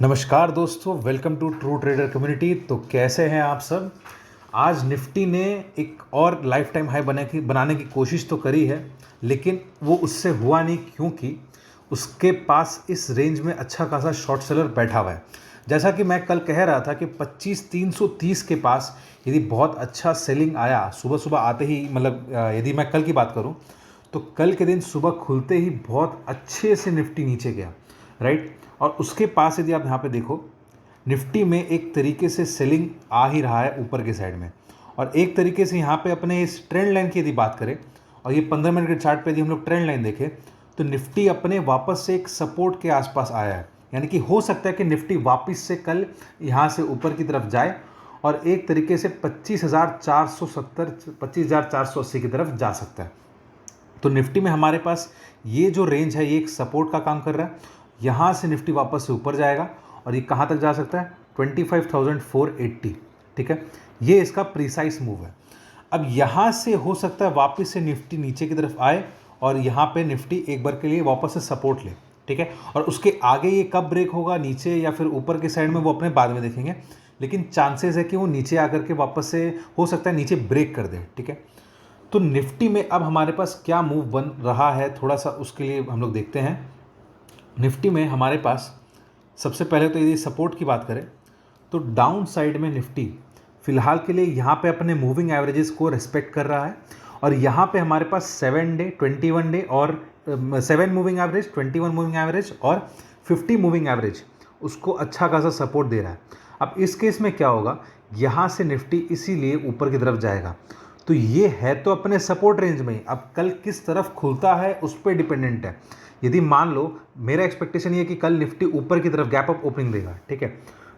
नमस्कार दोस्तों, welcome to true trader community. तो कैसे हैं आप सब। आज निफ्टी ने एक और लाइफ टाइम हाई बनाने की कोशिश तो करी है, लेकिन वो उससे हुआ नहीं क्योंकि उसके पास इस रेंज में अच्छा खासा शॉर्ट सेलर बैठा हुआ है। जैसा कि मैं कल कह रहा था कि 25,330 के पास यदि बहुत अच्छा सेलिंग आया सुबह सुबह आते ही, मतलब यदि मैं कल की बात करूं तो कल के दिन सुबह खुलते ही बहुत अच्छे से निफ्टी नीचे गया, राइट। और उसके पास यदि आप यहाँ पे देखो, निफ्टी में एक तरीके से सेलिंग आ ही रहा है ऊपर के साइड में, और एक तरीके से यहाँ पे अपने इस ट्रेंड लाइन की यदि बात करें और ये 15 मिनट के चार्ट पे यदि हम लोग ट्रेंड लाइन देखें तो निफ्टी अपने वापस से एक सपोर्ट के आसपास आया है। यानी कि हो सकता है कि निफ्टी वापस से कल यहाँ से ऊपर की तरफ जाए और एक तरीके से 25,470 25,480 की तरफ जा सकता है। तो निफ्टी में हमारे पास ये जो रेंज है ये एक सपोर्ट का काम कर रहा है। यहाँ से निफ्टी वापस से ऊपर जाएगा और ये कहाँ तक जा सकता है, 25,480। ठीक है, ये इसका प्रिसाइज मूव है। अब यहाँ से हो सकता है वापस से निफ्टी नीचे की तरफ आए और यहाँ पे निफ्टी एक बार के लिए वापस से सपोर्ट ले। ठीक है, और उसके आगे ये कब ब्रेक होगा नीचे या फिर ऊपर के साइड में, वो अपने बाद में देखेंगे, लेकिन चांसेस है कि वो नीचे आकर के वापस से हो सकता है नीचे ब्रेक कर दे। ठीक है, तो निफ्टी में अब हमारे पास क्या मूव बन रहा है, थोड़ा सा उसके लिए हम लोग देखते हैं। निफ्टी में हमारे पास सबसे पहले तो यदि सपोर्ट की बात करें तो डाउन साइड में निफ्टी फिलहाल के लिए यहाँ पे अपने मूविंग एवरेजेस को रिस्पेक्ट कर रहा है, और यहाँ पे हमारे पास 7 डे 21 डे और 7 मूविंग एवरेज, 21 मूविंग एवरेज और 50 मूविंग एवरेज उसको अच्छा खासा सपोर्ट दे रहा है। अब इस केस में क्या होगा, यहाँ से निफ्टी इसीलिए ऊपर की तरफ जाएगा, तो ये है तो अपने सपोर्ट रेंज में ही। अब कल किस तरफ खुलता है उस पर डिपेंडेंट है। यदि मान लो मेरा एक्सपेक्टेशन ये कि कल निफ्टी ऊपर की तरफ गैप अप ओपनिंग देगा, ठीक है,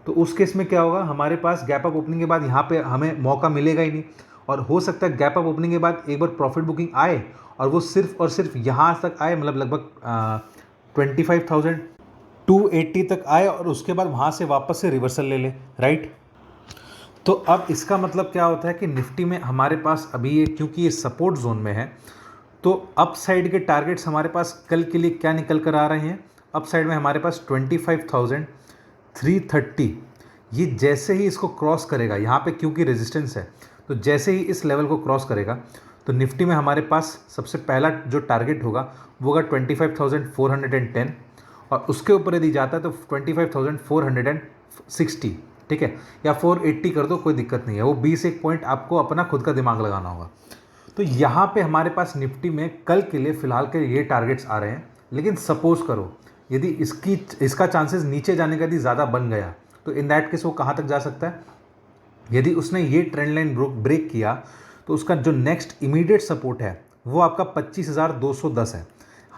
तो उस केस में क्या होगा, हमारे पास गैप अप ओपनिंग के बाद यहाँ पे हमें मौका मिलेगा ही नहीं, और हो सकता है गैप अप ओपनिंग के बाद एक बार प्रॉफिट बुकिंग आए और वो सिर्फ और सिर्फ यहाँ तक आए, मतलब लगभग 25,280 तक आए और उसके बाद वहाँ से वापस से रिवर्सल ले ले, राइट। तो अब इसका मतलब क्या होता है कि निफ्टी में हमारे पास अभी ये, क्योंकि ये सपोर्ट जोन में है, तो अप साइड के टारगेट्स हमारे पास कल के लिए क्या निकल कर आ रहे हैं। अप साइड में हमारे पास 25,330, ये जैसे ही इसको क्रॉस करेगा यहाँ पे, क्योंकि रेजिस्टेंस है, तो जैसे ही इस लेवल को क्रॉस करेगा तो निफ्टी में हमारे पास सबसे पहला जो टारगेट होगा वो होगा 25,410, और उसके ऊपर यदि जाता है तो 25,460। ठीक है, या 480 कर दो, कोई दिक्कत नहीं है, वो 20 एक पॉइंट आपको अपना खुद का दिमाग लगाना होगा। तो यहाँ पे हमारे पास निफ्टी में कल के लिए फ़िलहाल के ये टारगेट्स आ रहे हैं, लेकिन सपोज करो यदि इसका चांसेस नीचे जाने का यदि ज़्यादा बन गया तो इन दैट केस वो कहाँ तक जा सकता है। यदि उसने ये ट्रेंड लाइन ब्रेक किया तो उसका जो नेक्स्ट इमीडिएट सपोर्ट है वो आपका 25,210 है।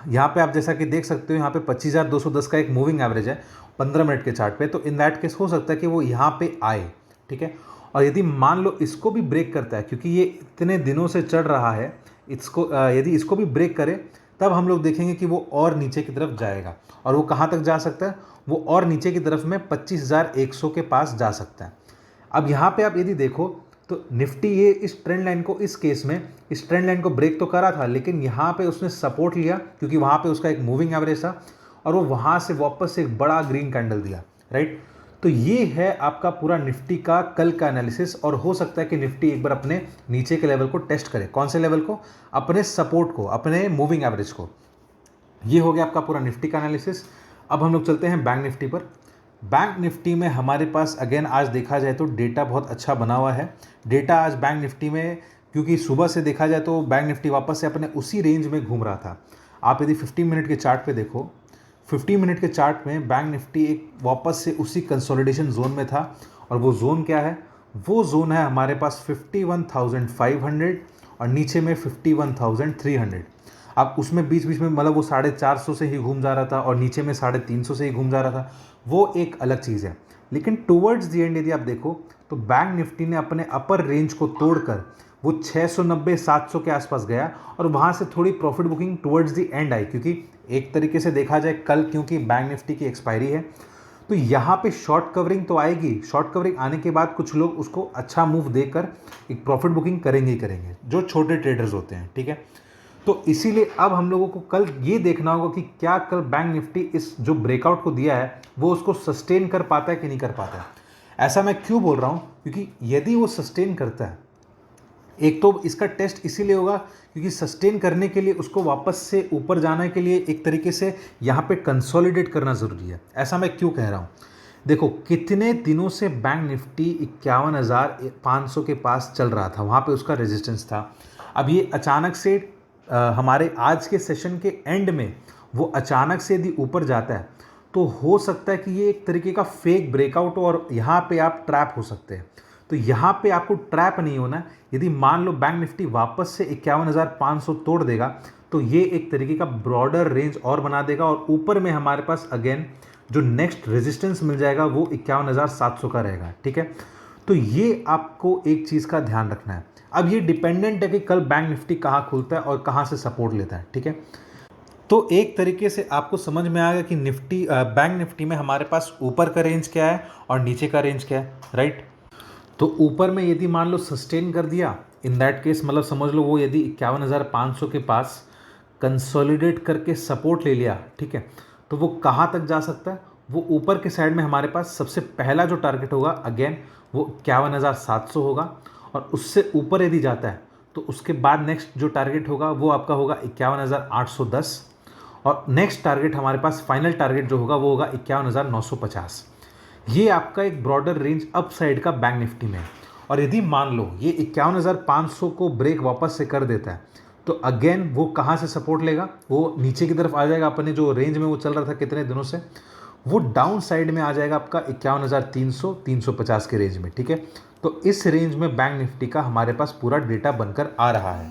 यहाँ पे आप जैसा कि देख सकते हो, यहाँ पे 25,210 का एक मूविंग एवरेज है 15 मिनट के चार्ट पे, तो इन दैट केस हो सकता है कि वो यहाँ पे आए। ठीक है, और यदि मान लो इसको भी ब्रेक करता है, क्योंकि ये इतने दिनों से चढ़ रहा है, इसको यदि इसको भी ब्रेक करे तब हम लोग देखेंगे कि वो और नीचे की तरफ जाएगा, और वो कहाँ तक जा सकता है, वो और नीचे की तरफ में 25,100 के पास जा सकता है। अब यहाँ पे आप यदि देखो तो निफ्टी ये इस ट्रेंड लाइन को, इस केस में इस ट्रेंड लाइन को ब्रेक तो करा था, लेकिन यहाँ पे उसने सपोर्ट लिया क्योंकि वहाँ पे उसका एक मूविंग एवरेज था, और वो वहाँ से वापस से एक बड़ा ग्रीन कैंडल दिया, राइट। तो ये है आपका पूरा निफ्टी का कल का एनालिसिस, और हो सकता है कि निफ्टी एक बार अपने नीचे के लेवल को टेस्ट करे। कौन से लेवल को, अपने सपोर्ट को, अपने मूविंग एवरेज को। ये हो गया आपका पूरा निफ्टी का एनालिसिस। अब हम लोग चलते हैं बैंक निफ्टी पर। बैंक निफ्टी में हमारे पास अगेन आज देखा जाए तो डेटा बहुत अच्छा बना हुआ है। डेटा आज बैंक निफ्टी में, क्योंकि सुबह से देखा जाए तो बैंक निफ्टी वापस से अपने उसी रेंज में घूम रहा था। आप यदि 15 मिनट के चार्ट पे देखो, 15 मिनट के चार्ट में बैंक निफ्टी एक वापस से उसी कंसोलिडेशन जोन में था, और वो जोन क्या है, वो जोन है हमारे पास 51,500 और नीचे में 51,300। अब उसमें बीच बीच में मतलब वो 450 से ही घूम जा रहा था और नीचे में 350 से ही घूम जा रहा था, वो एक अलग चीज़ है। लेकिन टुवर्ड्स दी एंड यदि आप देखो तो बैंक निफ्टी ने अपने अपर रेंज को तोड़कर वो 690-700 के आसपास गया, और वहाँ से थोड़ी profit booking towards the and I, क्योंकि एक तरीके से देखा जाए कल क्योंकि बैंक निफ्टी की एक्सपायरी है, तो यहाँ पे शॉर्ट कवरिंग तो आएगी। शॉर्ट कवरिंग आने के बाद कुछ लोग उसको अच्छा मूव देकर एक प्रॉफिट बुकिंग करेंगे ही करेंगे, जो छोटे ट्रेडर्स होते हैं। ठीक है, तो इसीलिए अब हम लोगों को कल ये देखना होगा कि क्या कल बैंक निफ्टी इस जो ब्रेकआउट को दिया है वो उसको सस्टेन कर पाता है कि नहीं कर पाता है। ऐसा मैं क्यों बोल रहा हूँ, क्योंकि यदि वो सस्टेन करता है, एक तो इसका टेस्ट इसीलिए होगा क्योंकि सस्टेन करने के लिए उसको वापस से ऊपर जाने के लिए एक तरीके से यहाँ पे कंसोलिडेट करना ज़रूरी है। ऐसा मैं क्यों कह रहा हूँ, देखो कितने दिनों से बैंक निफ्टी 51,500 के पास चल रहा था, वहाँ पे उसका रेजिस्टेंस था। अब ये अचानक से हमारे आज के सेशन के एंड में वो अचानक से यदि ऊपर जाता है तो हो सकता है कि ये एक तरीके का फेक ब्रेकआउट हो और यहाँ पे आप ट्रैप हो सकते हैं। तो यहाँ पे आपको ट्रैप नहीं होना है। यदि मान लो बैंक निफ्टी वापस से 51,500 तोड़ देगा तो ये एक तरीके का ब्रॉडर रेंज और बना देगा और ऊपर में हमारे पास अगेन जो नेक्स्ट रेजिस्टेंस मिल जाएगा वो 51,700 का रहेगा। ठीक है, तो ये आपको एक चीज़ का ध्यान रखना है। अब ये डिपेंडेंट है कि कल बैंक निफ्टी कहाँ खुलता है और कहाँ से सपोर्ट लेता है। ठीक है, तो एक तरीके से आपको समझ में आएगा कि बैंक निफ्टी में हमारे पास ऊपर का रेंज क्या है और नीचे का रेंज क्या है, राइट। तो ऊपर में यदि मान लो सस्टेन कर दिया, इन दैट केस मतलब समझ लो वो यदि 51,500 के पास कंसोलिडेट करके सपोर्ट ले लिया, ठीक है, तो वो कहाँ तक जा सकता है, वो ऊपर के साइड में हमारे पास सबसे पहला जो टारगेट होगा अगेन वो 51,700 होगा और उससे ऊपर यदि जाता है तो उसके बाद नेक्स्ट जो टारगेट होगा वो आपका होगा 51,810 और नेक्स्ट टारगेट हमारे पास फाइनल टारगेट जो होगा वो होगा 51,950। ये आपका एक ब्रॉडर रेंज अप साइड का बैंक निफ्टी में है। और यदि मान लो ये 51,500 को ब्रेक वापस से कर देता है तो अगेन वो कहाँ से सपोर्ट लेगा, वो नीचे की तरफ आ जाएगा, अपने जो रेंज में वो चल रहा था कितने दिनों से, वो डाउन साइड में आ जाएगा आपका 51,300 350 के रेंज में। ठीक है, तो इस रेंज में बैंक निफ्टी का हमारे पास पूरा डेटा बनकर आ रहा है।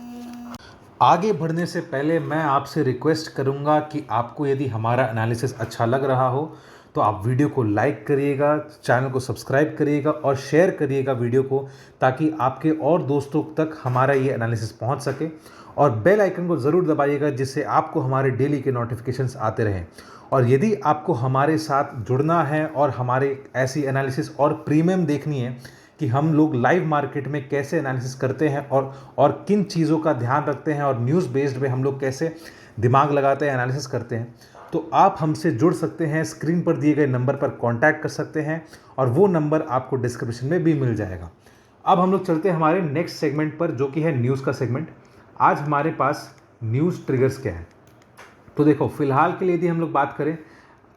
आगे बढ़ने से पहले मैं आपसे रिक्वेस्ट करूंगा कि आपको यदि हमारा एनालिसिस अच्छा लग रहा हो तो आप वीडियो को लाइक करिएगा, चैनल को सब्सक्राइब करिएगा और शेयर करिएगा वीडियो को, ताकि आपके और दोस्तों तक हमारा ये एनालिसिस पहुंच सके। और बेल आइकन को ज़रूर दबाइएगा जिससे आपको हमारे डेली के नोटिफिकेशंस आते रहें। और यदि आपको हमारे साथ जुड़ना है और हमारे ऐसी एनालिसिस और प्रीमियम देखनी है कि हम लोग लाइव मार्केट में कैसे एनालिसिस करते हैं और किन चीज़ों का ध्यान रखते हैं और न्यूज़ बेस्ड में हम लोग कैसे दिमाग लगाते हैं, एनालिसिस करते हैं, तो आप हमसे जुड़ सकते हैं। स्क्रीन पर दिए गए नंबर पर कांटेक्ट कर सकते हैं और वो नंबर आपको डिस्क्रिप्शन में भी मिल जाएगा। अब हम लोग चलते हैं हमारे नेक्स्ट सेगमेंट पर जो कि है न्यूज़ का सेगमेंट। आज हमारे पास न्यूज़ ट्रिगर्स क्या है, तो देखो फिलहाल के लिए यदि हम लोग बात करें,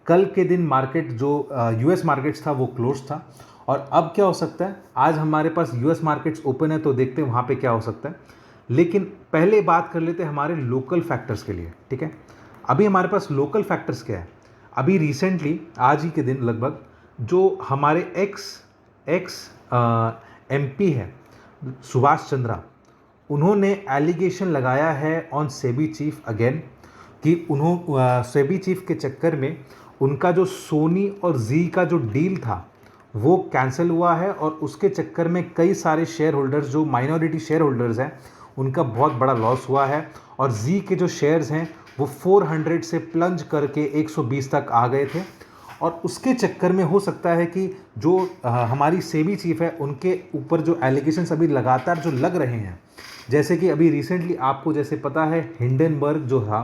कल के दिन मार्केट जो यूएस मार्केट्स था वो क्लोज था और अब क्या हो सकता है, आज हमारे पास यूएस मार्केट्स ओपन है तो देखते हैं वहाँ पे क्या हो सकता है। लेकिन पहले बात कर लेते हैं हमारे लोकल फैक्टर्स के लिए। ठीक है, अभी हमारे पास लोकल फैक्टर्स क्या है, अभी रिसेंटली आज ही के दिन लगभग जो हमारे एक्स एमपी है सुभाष चंद्रा, उन्होंने एलिगेशन लगाया है ऑन सेबी चीफ अगेन कि सेबी चीफ के चक्कर में उनका जो सोनी और जी का जो डील था वो कैंसिल हुआ है और उसके चक्कर में कई सारे शेयर होल्डर्स जो माइनॉरिटी शेयर होल्डर्स हैं उनका बहुत बड़ा लॉस हुआ है और जी के जो शेयर्स हैं वो 400 से प्लंज करके 120 तक आ गए थे। और उसके चक्कर में हो सकता है कि जो हमारी सेबी चीफ है उनके ऊपर जो एलिगेशंस अभी लगातार जो लग रहे हैं, जैसे कि अभी रिसेंटली आपको जैसे पता है हिंडनबर्ग जो था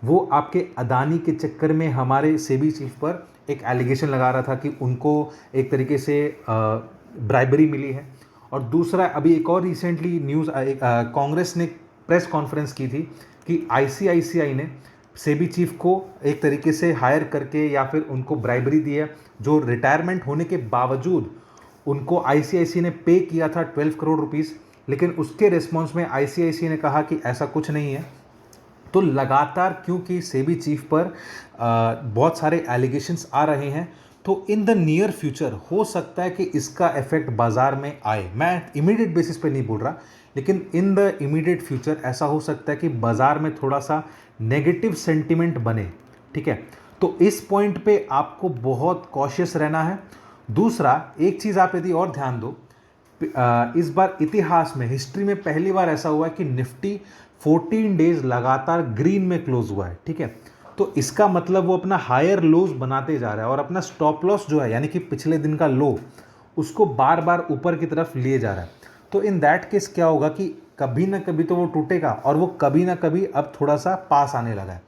वो आपके अदानी के चक्कर में हमारे सेबी चीफ पर एक एलिगेशन लगा रहा था कि उनको एक तरीके से ब्राइबरी मिली है। और दूसरा अभी एक और रिसेंटली न्यूज़ कांग्रेस ने प्रेस कॉन्फ्रेंस की थी कि आईसीआईसीआई ने सेबी चीफ को एक तरीके से हायर करके या फिर उनको ब्राइबरी दी है, जो रिटायरमेंट होने के बावजूद उनको आईसीआईसीआई ने पे किया था 12 करोड़ रुपीस, लेकिन उसके रिस्पॉन्स में आईसीआईसीआई ने कहा कि ऐसा कुछ नहीं है। तो लगातार क्योंकि सेबी चीफ पर बहुत सारे एलिगेशंस आ रहे हैं तो इन द नियर फ्यूचर हो सकता है कि इसका इफेक्ट बाज़ार में आए। मैं इमीडिएट बेसिस पे नहीं बोल रहा, लेकिन इन द इमीडिएट फ्यूचर ऐसा हो सकता है कि बाज़ार में थोड़ा सा नेगेटिव सेंटिमेंट बने। ठीक है, तो इस पॉइंट पे आपको बहुत कॉशियस रहना है। दूसरा एक चीज़ आप यदि और ध्यान दो, इस बार इतिहास में हिस्ट्री में पहली बार ऐसा हुआ है कि निफ्टी 14 डेज लगातार ग्रीन में क्लोज हुआ है। ठीक है, तो इसका मतलब वो अपना हायर लोज बनाते जा रहा है और अपना स्टॉप लॉस जो है यानी कि पिछले दिन का लो उसको बार बार ऊपर की तरफ लिए जा रहा है। तो इन दैट केस क्या होगा कि कभी ना कभी तो वो टूटेगा, और वो कभी ना कभी अब थोड़ा सा पास आने लगा है।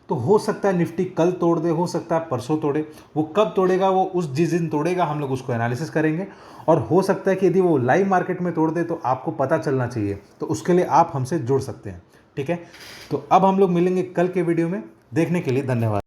तो हो सकता है निफ्टी कल तोड़ दे, हो सकता है परसों तोड़े। वो कब तोड़ेगा, वो उस जिस दिन तोड़ेगा हम लोग उसको एनालिसिस करेंगे। और हो सकता है कि यदि वो लाइव मार्केट में तोड़ दे तो आपको पता चलना चाहिए, तो उसके लिए आप हमसे जुड़ सकते हैं। ठीक है, तो अब हम लोग मिलेंगे कल के वीडियो में। देखने के लिए धन्यवाद।